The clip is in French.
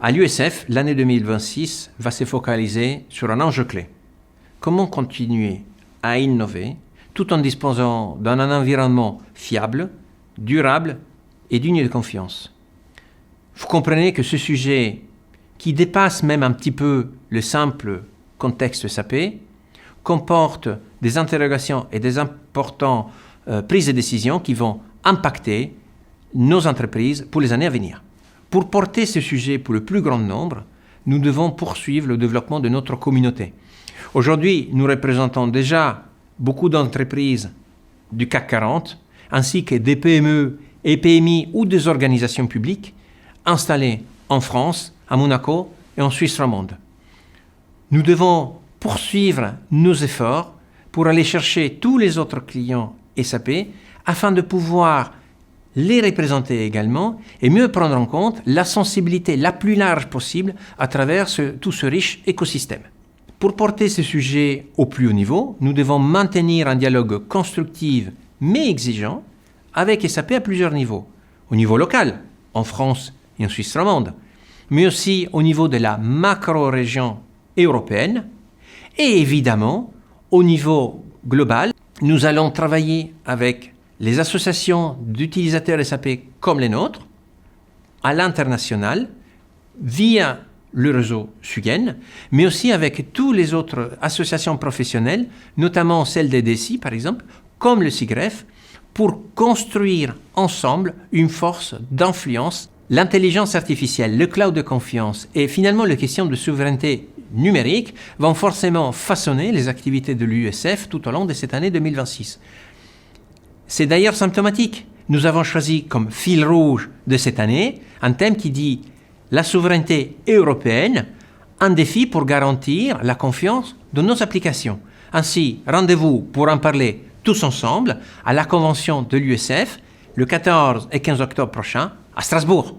À l'USF, l'année 2026 va se focaliser sur un enjeu clé. Comment continuer à innover tout en disposant d'un environnement fiable, durable et digne de confiance. Vous comprenez que ce sujet, qui dépasse même un petit peu le simple contexte SAP, comporte des interrogations et des importantes prises de décision qui vont impacter nos entreprises pour les années à venir. Pour porter ce sujet pour le plus grand nombre, nous devons poursuivre le développement de notre communauté. Aujourd'hui, nous représentons déjà beaucoup d'entreprises du CAC 40, ainsi que des PME et PMI ou des organisations publiques installées en France, à Monaco et en Suisse romande. Nous devons poursuivre nos efforts pour aller chercher tous les autres clients SAP afin de pouvoir les représenter également et mieux prendre en compte la sensibilité la plus large possible à travers tout ce riche écosystème. Pour porter ce sujet au plus haut niveau, nous devons maintenir un dialogue constructif mais exigeant avec SAP à plusieurs niveaux. Au niveau local, en France et en Suisse romande, mais aussi au niveau de la macro-région européenne et évidemment au niveau global. Nous allons travailler avec les associations d'utilisateurs SAP comme les nôtres, à l'international, via le réseau SUGEN, mais aussi avec toutes les autres associations professionnelles, notamment celles des DSI par exemple, comme le SIGREF, pour construire ensemble une force d'influence. L'intelligence artificielle, le cloud de confiance et finalement les questions de souveraineté numérique vont forcément façonner les activités de l'USF tout au long de cette année 2026. C'est d'ailleurs symptomatique. Nous avons choisi comme fil rouge de cette année un thème qui dit la souveraineté européenne, un défi pour garantir la confiance de nos applications. Ainsi, rendez-vous pour en parler tous ensemble à la convention de l'USF le 14 et 15 octobre prochain à Strasbourg.